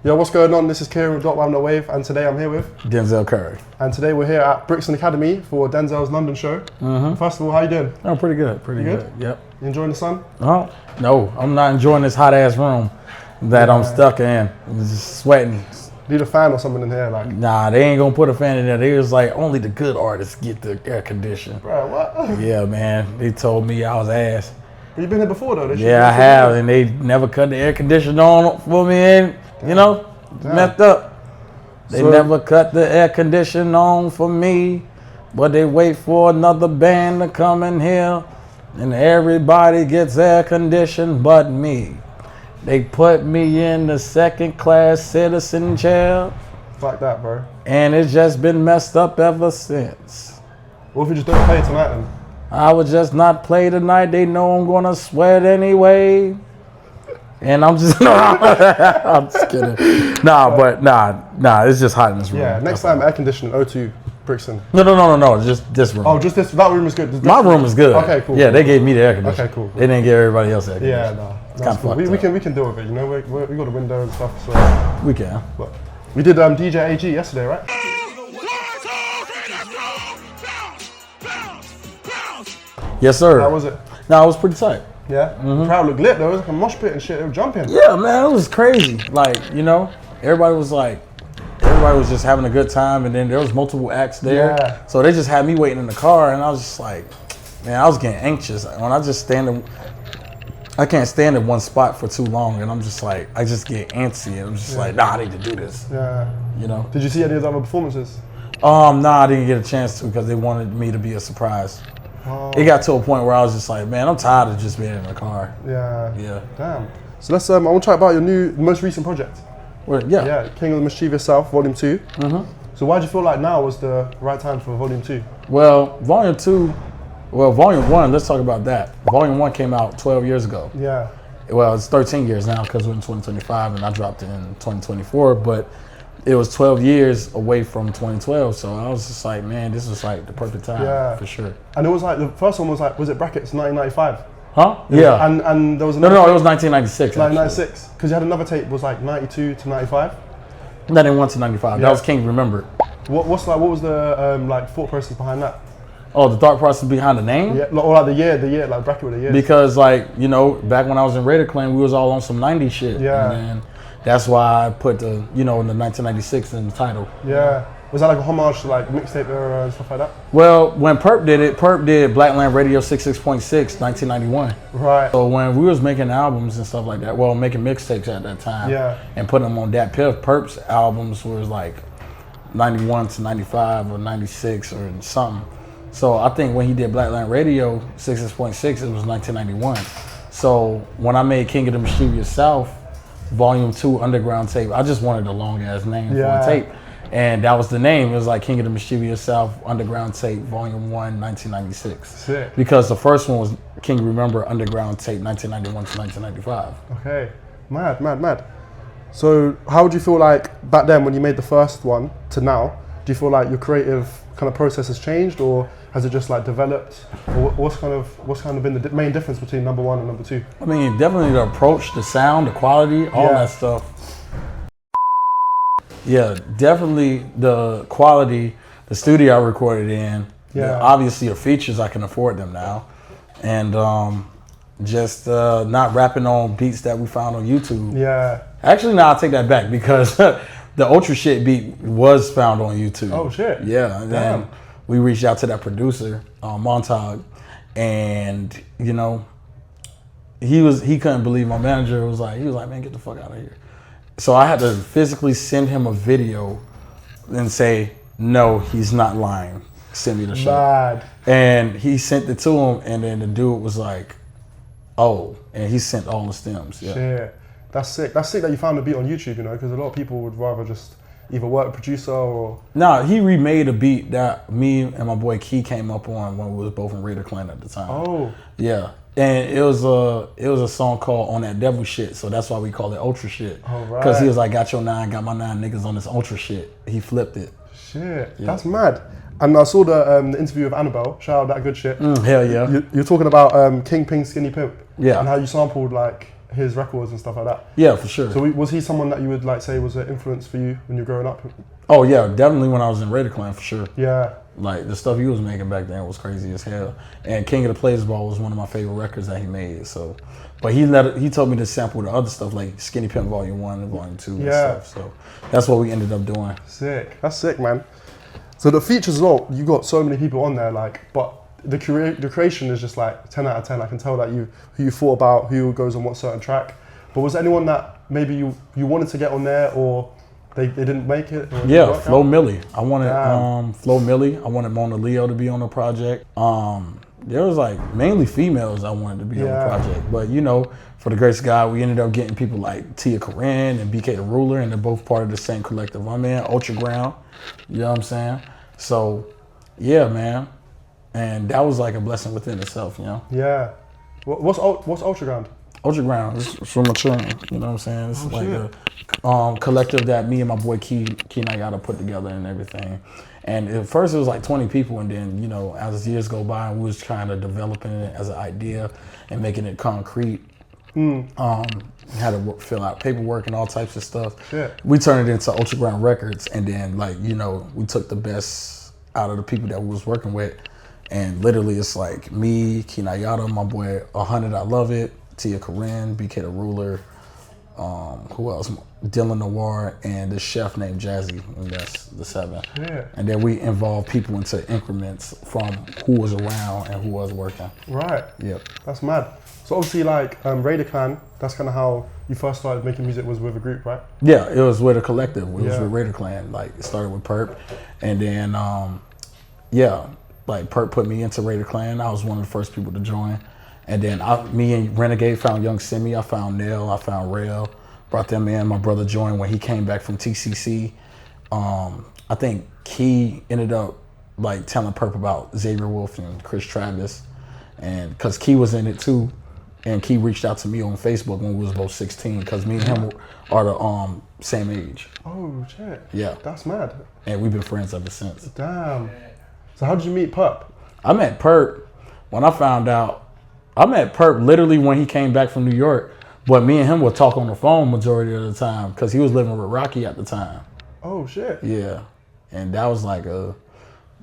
Yo, what's going on? This is Kieran with DOTWAVNOTWAVE, and today I'm here with Denzel Ferg. And today we're here at Brixton Academy for Denzel's London show. First of all, how you doing? Oh, pretty good, pretty good. Yep. You enjoying the sun? Oh, no, I'm not enjoying this hot ass room that I'm stuck in. I'm just sweating. Need a fan or something in here, like? Nah, they ain't gonna put a fan in there. They was like, only the good artists get the air conditioner. Bro, what? Yeah, man. They told me I was ass. You been here before though? Yeah, I have, and they never cut the air conditioner on for me, and you know, messed up. They never cut the air conditioner on for me, but they wait for another band to come in here, and everybody gets air conditioned but me. They put me in the second class citizen chair. Fuck that, bro. And it's just been messed up ever since. What if you just don't play tonight then? I would just not play tonight. They know I'm gonna sweat anyway. And I'm just, I'm just kidding. Nah, it's just hot in this room. Yeah, next time air conditioning, O2, Brixton. No, just this room. Oh, just this, that room is good. My room is good. Okay, cool. Yeah, they gave me the air conditioner. Okay, cool. They didn't give everybody else air conditioner. Yeah, no. It's kind of fucked up. We can deal with it, you know, we got a window and stuff, so. We can. But we did DJ AG yesterday, right? Yes, sir. How was it? No, it was pretty tight. Yeah? The crowd looked lit though, it was like a mosh pit and shit, they were jumping. Yeah, man, it was crazy. Like, you know, everybody was just having a good time, and then there was multiple acts there. Yeah. So they just had me waiting in the car, and I was just like, man, I was getting anxious. When I just I can't stand in one spot for too long, and I'm just like, I just get antsy, and I'm just like, nah, I need to do this. Yeah. You know? Did you see any of the other performances? Nah, I didn't get a chance to because they wanted me to be a surprise. Oh. It got to a point where I was just like, man, I'm tired of just being in the car. Yeah. Yeah. Damn. So let's, I want to talk about your most recent project. Well, yeah. Yeah, King of the Mischievous South, Volume 2. So why do you feel like now was the right time for Volume 2? Well, Volume 1, let's talk about that. Volume 1 came out 12 years ago. Yeah. Well, it's 13 years now because we're in 2025 and I dropped it in 2024, but it was 12 years away from 2012, so I was just like, man, this was like the perfect time for sure. And it was like, the first one was like, was it brackets 1995? Huh? Yeah. And there was another No, it was 1996. 1996, because you had another tape was like 92 to 95? 91 to 95, Yeah. that was King Remembered. What was the like thought process behind that? Oh, the thought process behind the name? Yeah, or like the year, like bracket with the year. Because like, you know, back when I was in Raider Clan, we was all on some 90s shit. Yeah. And that's why I put the, you know, in the 1996 in the title. Yeah. Was that like a homage to like mixtape era and stuff like that? Well, when Pimp did it, Pimp did Blackland Radio 66.6, 1991. Right. So when we was making albums and stuff like that, well, making mixtapes at that time, and putting them on that Purp's albums was like 91 to 95 or 96 or something. So I think when he did Blackland Radio 66.6, it was 1991. So when I made King of the Mischievous South, Volume 2 Underground tape, I just wanted a long ass name for the tape. And that was the name. It was like King of the Mischievous South Underground Tape, Volume 1, 1996. Sick. Because the first one was King Remember Underground Tape, 1991 to 1995. Okay. Mad. So how would you feel like back then when you made the first one to now? Do you feel like your creative kind of process has changed, or has it just like developed? Or what's kind of been the main difference between number 1 and number 2? I mean, definitely the approach, the sound, the quality, all that stuff. Yeah, definitely the quality, the studio I recorded in. Yeah. Obviously the features, I can afford them now. And just not rapping on beats that we found on YouTube. Yeah. Actually, no, I'll take that back because the Ultra Shit beat was found on YouTube. Oh shit. Yeah. And then we reached out to that producer, Montauk, and you know, he couldn't believe my manager was like, man, get the fuck out of here. So I had to physically send him a video and say, no, he's not lying. Send me the shit. And he sent it to him, and then the dude was like, oh, and he sent all the stems. Yeah. Shit. That's sick. That's sick that you found the beat on YouTube, you know, because a lot of people would rather just either work producer or... No, he remade a beat that me and my boy Key came up on when we was both in Raider Clan at the time. Oh. Yeah. And it was a song called On That Devil Shit, so that's why we call it Ultra Shit. Oh, right. Because he was like, got your 9, got my 9 niggas on this Ultra Shit. He flipped it. Shit, that's mad. And I saw the interview with Annabelle. Shout out that good shit. Hell yeah. You're talking about Kingping, Skinny Pimp. Yeah. And how you sampled like his records and stuff like that. Yeah, for sure. So was he someone that you would like say was an influence for you when you were growing up? Oh yeah, definitely when I was in Raider Clan for sure. Yeah. Like the stuff he was making back then was crazy as hell. And King of the Players Ball was one of my favorite records that he made. So, but he told me to sample the other stuff like Skinny Pimp Vol.1 and Vol.2 and stuff. So that's what we ended up doing. Sick. That's sick, man. So the features as well, you got so many people on there, like, but the creation is just like 10 out of 10. I can tell that who you thought about, who goes on what certain track. But was anyone that maybe you wanted to get on there or they didn't make it? Yeah, Flo Millie. I wanted Flo Millie. I wanted Mona Leo to be on the project. There was like mainly females I wanted to be on the project. But you know, for the grace of God, we ended up getting people like TiaCorine and BK the Ruler, and they're both part of the same collective I'm in, Ultraground. You know what I'm saying? So, yeah, man. And that was like a blessing within itself, you know? Yeah. What's Ultraground? Ultraground is from a children, you know what I'm saying? It's like a collective that me and my boy Key Nyata put together and everything. And at first it was like 20 people, and then, you know, as years go by, we was trying to developing it as an idea and making it concrete. Had to fill out paperwork and all types of stuff. We turned it into Ultraground Records, and then, like, you know, we took the best out of the people that we was working with. And literally it's like me, Key Nyata, my boy 100 I Love It, TiaCorine, BK the Ruler, who else? Dylan Noir, and this chef named Jazzy, and that's the 7. And then we involved people into increments from who was around and who was working. Right. Yep. That's mad. So obviously, like Raider Clan, that's kind of how you first started making music, was with a group, right? Yeah, it was with a collective. It was with Raider Clan. Like, it started with Perp, and then like Perp put me into Raider Clan. I was one of the first people to join. And then me and Renegade found Young Simi. I found Nell. I found Rail. Brought them in. My brother joined when he came back from TCC. I think Key ended up like telling Perp about Xavier Wolf and Chris Travis, and because Key was in it too. And Key reached out to me on Facebook when we was both 16, because me and him are the same age. Oh shit. Yeah. That's mad. And we've been friends ever since. Damn. So how did you meet Perp? I met Perp when I found out. I met Perp literally when he came back from New York, but me and him would talk on the phone majority of the time because he was living with Rocky at the time. Oh shit. Yeah, and that was like a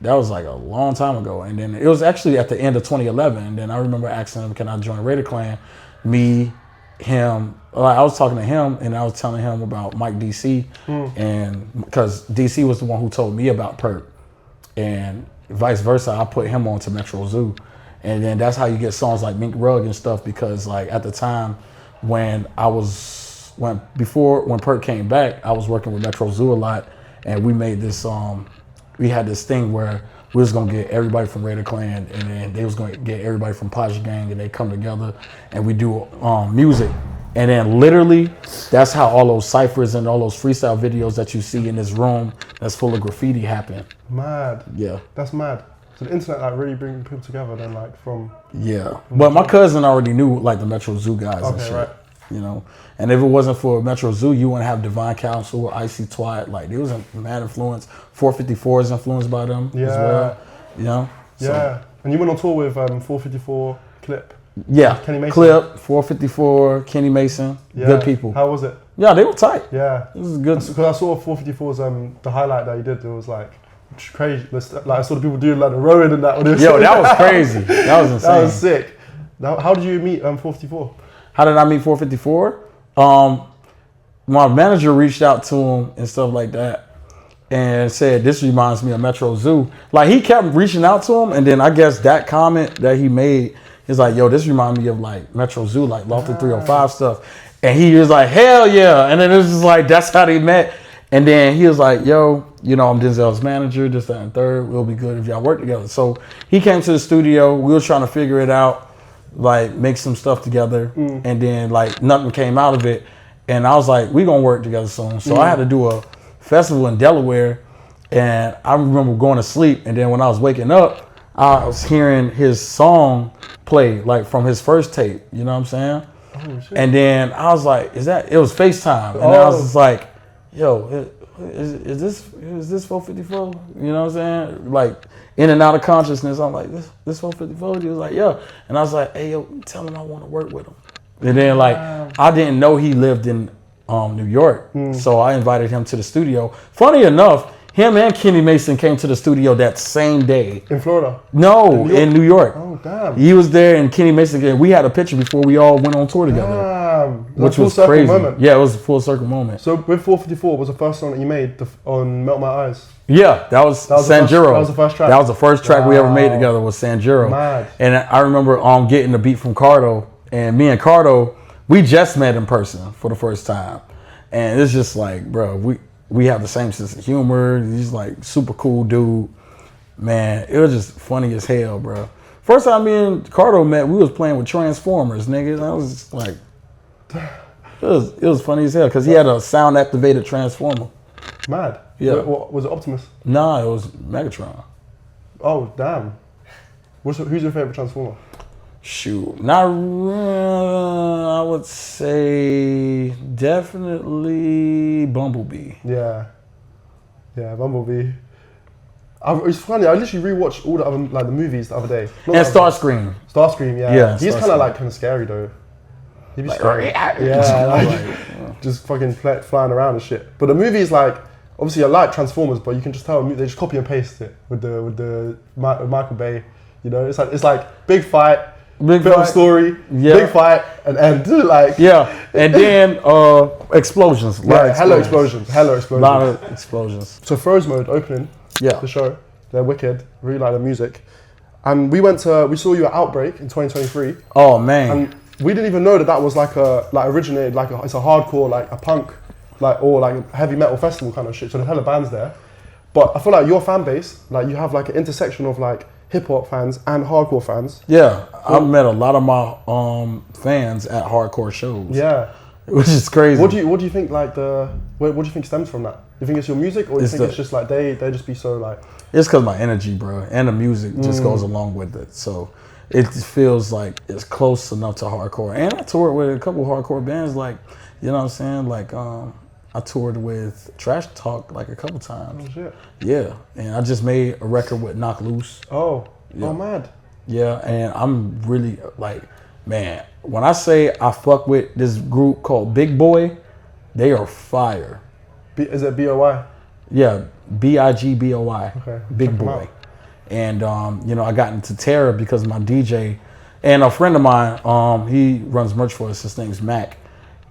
long time ago. And then it was actually at the end of 2011. And then I remember asking him, "Can I join Raider Clan?" Me, him. I was talking to him and I was telling him about Mike DC, and because DC was the one who told me about Perp, and vice versa, I put him on to Metro Zoo. And then that's how you get songs like Mink Rug and stuff, because like at the time when Perk came back, I was working with Metro Zoo a lot, and we made this we had this thing where we was gonna get everybody from Raider Clan, and then they was gonna get everybody from Paja Gang, and they come together and we do music. And then literally that's how all those ciphers and all those freestyle videos that you see in this room that's full of graffiti happen. Mad. Yeah. That's mad. So the internet like really bringing people together then, like from... Yeah. But my cousin already knew like the Metro Zoo guys and shit. Right. You know? And if it wasn't for Metro Zoo, you wouldn't have Divine Council or Icy Twat. Like, there was a mad influence. 454 is influenced by them as well. You know? Yeah. And you went on tour with 454 Clip. Yeah. Kenny Mason. Clip, 454, Kenny Mason. Yeah. Good people. How was it? Yeah, they were tight. Yeah. This is good. Because I saw 454's the highlight that he did. It was like crazy. Like I saw the people doing like the rowing and that. Yo, that was crazy. That was insane. That was sick. Now, how did you meet 454? How did I meet 454? My manager reached out to him and stuff like that, and said, "This reminds me of Metro Zoo." Like, he kept reaching out to him, and then I guess that comment that he made is like, "Yo, this reminds me of like Metro Zoo, like Lofty 305 stuff." And he was like, "Hell yeah!" And then it was just like, that's how they met. And then he was like, "Yo, you know, I'm Denzel's manager, this, that, and third. It'll be good if y'all work together." So he came to the studio. We were trying to figure it out, like make some stuff together. And then like nothing came out of it. And I was like, we gonna work together soon. So I had to do a festival in Delaware. And I remember going to sleep. And then when I was waking up, I was hearing his song play, like from his first tape. You know what I'm saying? Oh, shit. And then I was like, it was FaceTime. And I was just like, yo, is this 454? You know what I'm saying? Like, in and out of consciousness, I'm like, this 454? He was like, yeah. And I was like, hey, yo, tell him I want to work with him. And then like I didn't know he lived in New York, so I invited him to the studio. Funny enough, him and Kenny Mason came to the studio that same day. In Florida? No, in New York. Oh, damn. He was there and Kenny Mason. We had a picture before we all went on tour together. Damn. Which was crazy. Moment. Yeah, it was a full circle moment. So with 454 was the first song that you made on Melt My Eyes? Yeah, that was Sanjuro. That was the first track? That was the first track we ever made together was Sanjuro. Mad. And I remember getting the beat from Cardo. And me and Cardo, we just met in person for the first time. And it's just like, bro, we have the same sense of humor. He's like super cool dude. Man, it was just funny as hell, bro. First time me and Cardo met, we was playing with Transformers, nigga. I was just like, it was funny as hell because he had a sound activated Transformer. Mad. Yeah. What, was it Optimus? Nah, it was Megatron. Oh, damn. Who's your favorite Transformer? Shoot, I would say definitely Bumblebee. Yeah, Bumblebee. It's funny. I literally rewatched all the other the movies the other day. And Starscream. Starscream, yeah. Yeah, he's kind of scary though. He'd be scary. Yeah, just fucking flying around and shit. But the movie is obviously I like Transformers, but you can just tell they just copy and paste it with Michael Bay. You know, it's like big fight. Big film story, big fight, and end. And then explosions. Hella explosions. A lot of explosions. So Frozemode opening the show. They're wicked. Really like the music. And we saw you at Outbreak in 2023. Oh man. And we didn't even know that was originated it's a hardcore a punk or heavy metal festival kind of shit. So there's hella bands there. But I feel like your fan base, you have an intersection of hip-hop fans and hardcore fans. Yeah, I've met a lot of my fans at hardcore shows. Yeah. Which is crazy. What do you think what do you think stems from that? Do you think it's your music or do you think it's just they just be so It's because my energy, bro, and the music just goes along with it. So it feels like it's close enough to hardcore. And I toured with a couple of hardcore bands you know what I'm saying? I toured with Trash Talk a couple times. Oh shit. Yeah, and I just made a record with Knock Loose. Oh, mad. Yeah, and I'm really man, when I say I fuck with this group called Big Boy, they are fire. Is it B-O-Y? Yeah, B-I-G-B-O-Y. Okay. Big Boy. And I got into Terror because my DJ and a friend of mine, he runs merch for us. His name's Mac.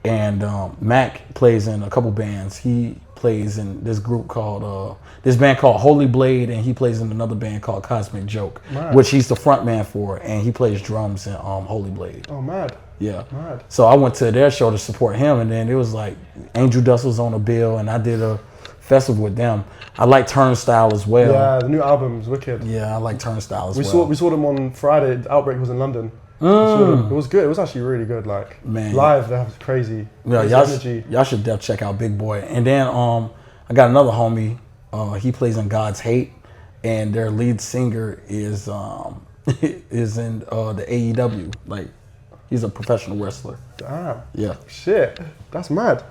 And Mac plays in a couple bands. He plays in this group called, this band called Holy Blade, and he plays in another band called Cosmic Joke, which he's the front man for, and he plays drums in Holy Blade. Oh, mad. Yeah. Mad. So I went to their show to support him, and then it was Angel Dust was on the bill, and I did a festival with them. I like Turnstile as well. Yeah, the new album's wicked. Yeah, I like Turnstile as well. We saw them on Friday. Outbreak was in London. It was good. It was actually really good. Man, live, they have crazy energy. Y'all should definitely check out Big Boy. And then I got another homie. He plays in God's Hate, and their lead singer is is in the AEW. He's a professional wrestler. Damn. Yeah. Shit, that's mad.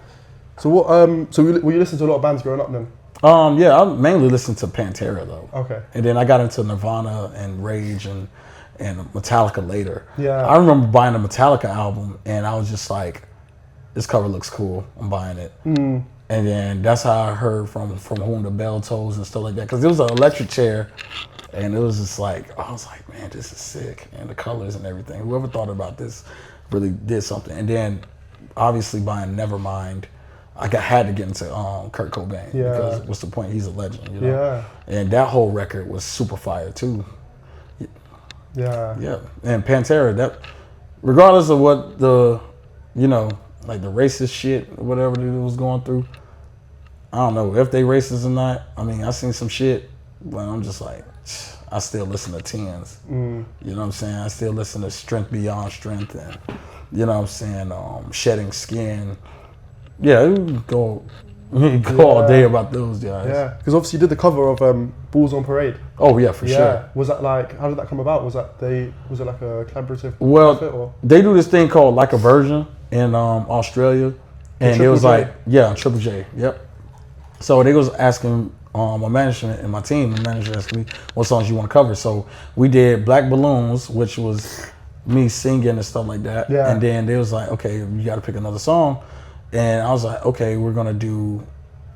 So what? So were you listening to a lot of bands growing up then? Yeah, I mainly listened to Pantera though. Okay. And then I got into Nirvana and Rage and Metallica later. Yeah. I remember buying a Metallica album and I was just like, this cover looks cool. I'm buying it. And then that's how I heard from Whom the Bell Tolls and stuff like that. Because it was an electric chair and it was just I was like, man, this is sick. And the colors and everything. Whoever thought about this really did something. And then obviously buying Nevermind, I had to get into Kurt Cobain. Yeah. Because what's the point? He's a legend, you know? Yeah. And that whole record was super fire too. Yeah. Yeah. And Pantera, that regardless of what the the racist shit, whatever it was going through, I don't know if they racist or not. I mean, I seen some shit, but I'm just I still listen to Tens. You know what I'm saying? I still listen to Strength Beyond Strength and you know what I'm saying, Shedding Skin. Yeah, we can go all day about those guys. Yeah, because obviously you did the cover of Bulls on Parade. Oh yeah, for sure. Was that how did that come about? Was it a collaborative effort, or? They do this thing called Like a Version in Australia. And it was on Triple J. Yep. So they was asking my management and my manager asked me what songs you want to cover. So we did Black Balloons, which was me singing and stuff like that. Yeah. And then they was like, okay, you got to pick another song. And I was like, okay, we're gonna do.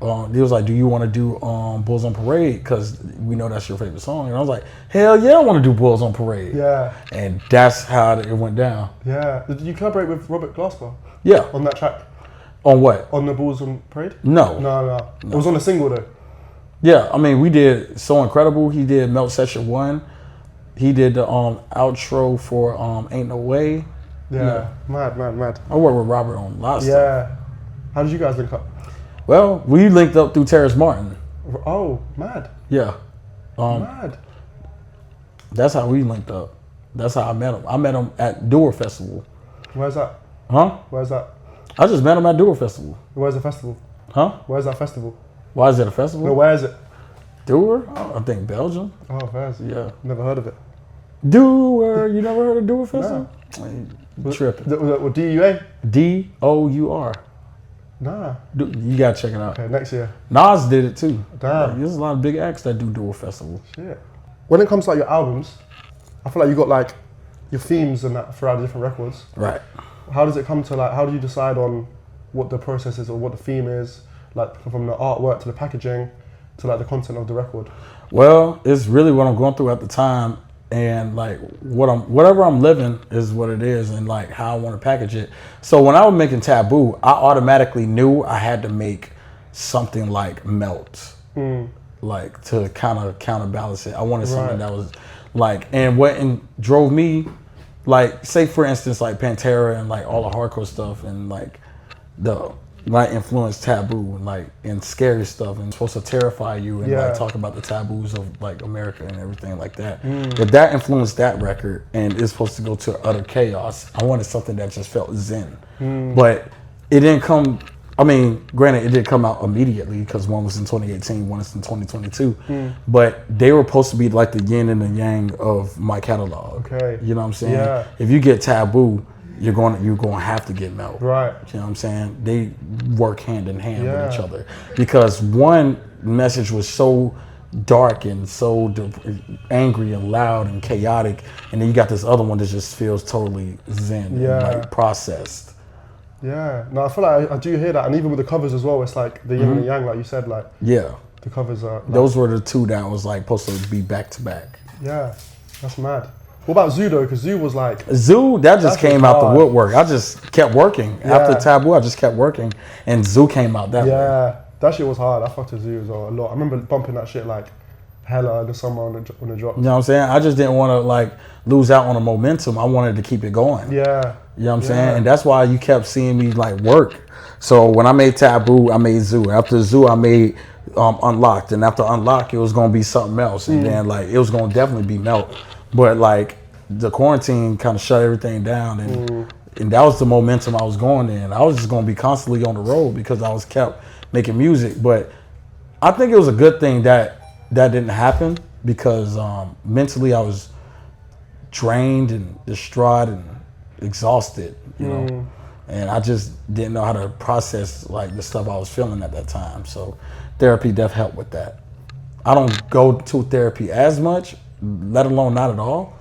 He was like, do you want to do Bulls on Parade? Because we know that's your favorite song. And I was like, hell yeah, I want to do Bulls on Parade. Yeah. And that's how it went down. Yeah. Did you collaborate with Robert Glasper? Yeah. On that track? On what? On the Bulls on Parade? No. No. It was on a single though. Yeah, I mean, we did So Incredible. He did Melt Session 1. He did the outro for Ain't No Way. Yeah. Mad. I worked with Robert on a lot of stuff. Yeah. How did you guys link up? Well, we linked up through Terrace Martin. Oh, mad. Yeah. Mad. That's how we linked up. That's how I met him. I met him at Dour Festival. Where's that? Huh? Where's that? I just met him at Dour Festival. Where's the festival? Huh? Where's that festival? Why is it a festival? No, where is it? Dour? I think Belgium. Oh, where's it? Yeah. Never heard of it. Dour. You never heard of Dour Festival? No. Tripping. What, DUA? DOUR. Nah. You gotta check it out. Okay, next year. Nas did it too. Damn. Like, there's a lot of big acts that do Dour Festival. Shit. When it comes to like your albums, I feel like you got like your themes and that throughout the different records. Right. How does it come to like, how do you decide on what the process is or what the theme is? Like from the artwork to the packaging to like the content of the record? Well, it's really what I'm going through at the time, and like whatever I'm living is what it is, and like how I want to package it. So when I was making Taboo, I automatically knew I had to make something like Melt, like to kind of counterbalance it. I wanted something that was like, and what drove me, like say for instance like Pantera and like all the hardcore stuff and like the might influence Taboo and like and scary stuff and supposed to terrify you and like talk about the taboos of like America and everything like that. If that influenced that record and it's supposed to go to utter chaos, I wanted something that just felt zen. But it didn't come. I mean, granted, it didn't come out immediately because one was in 2018, one is in 2022. But they were supposed to be like the yin and the yang of my catalog. Okay, you know what I'm saying? Yeah. If you get Taboo, you're going to have to get Melt. Right. You know what I'm saying? They work hand in hand with each other because one message was so dark and so angry and loud and chaotic, and then you got this other one that just feels totally zen and like processed. Yeah, no, I feel like I do hear that, and even with the covers as well, it's like the yin and the yang, like you said, like the covers are. Like, those were the two that was like supposed to be back to back. Yeah, that's mad. What about Zoo though? Because Zoo was like that just came out the woodwork. I just kept working after Taboo. I just kept working, and Zoo came out that way. Yeah, that shit was hard. I fucked with Zoo as well a lot. I remember bumping that shit like hella in the summer when it dropped. You know what I'm saying? I just didn't want to like lose out on the momentum. I wanted to keep it going. Yeah. You know what I'm saying? And that's why you kept seeing me like work. So when I made Taboo, I made Zoo. After Zoo, I made Unlocked. And after Unlocked, it was going to be something else. And then like it was going to definitely be Melt. But like the quarantine kind of shut everything down. And that was the momentum I was going in. I was just going to be constantly on the road because I was kept making music. But I think it was a good thing that didn't happen because mentally I was drained and distraught and exhausted, you know, and I just didn't know how to process like the stuff I was feeling at that time. So therapy does help with that. I don't go to therapy as much, let alone not at all,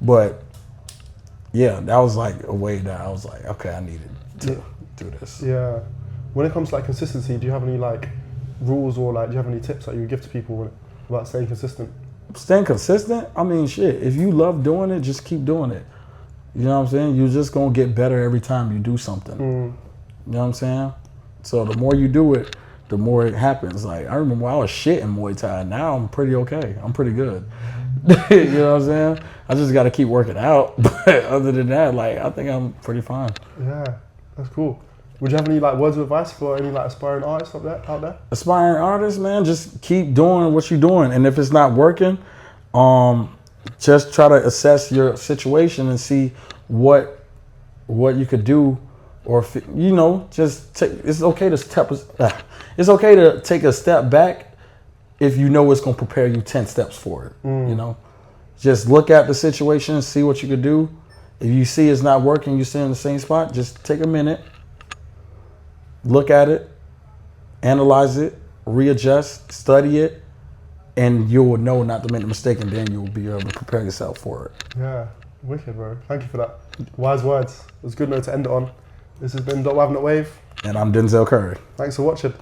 but yeah, that was like a way that I was like, okay, I needed to do this. Yeah. When it comes to like consistency, do you have any like rules or like do you have any tips that you would give to people about staying consistent? Staying consistent? I mean, shit, if you love doing it, just keep doing it. You know what I'm saying? You're just going to get better every time you do something. You know what I'm saying? So the more you do it, the more it happens. Like, I remember when I was shit in Muay Thai. Now I'm pretty okay. I'm pretty good. You know what I'm saying? I just got to keep working out. But other than that, like, I think I'm pretty fine. Yeah, that's cool. Would you have any like words of advice for any like aspiring artists out there? Aspiring artists, man, just keep doing what you're doing. And if it's not working, just try to assess your situation and see what you could do, or you know, just take. It's okay to take a step back if you know it's gonna prepare you 10 steps forward. You know, just look at the situation, see what you could do. If you see it's not working, you're still in the same spot. Just take a minute, look at it, analyze it, readjust, study it. And you will know not to make a mistake, and then you'll be able to prepare yourself for it. Yeah, Wicked, bro. Thank you for that. Wise words. It was a good note to end it on. This has been DOTWAVNOTWAVE. And I'm Denzel Curry. Thanks for watching.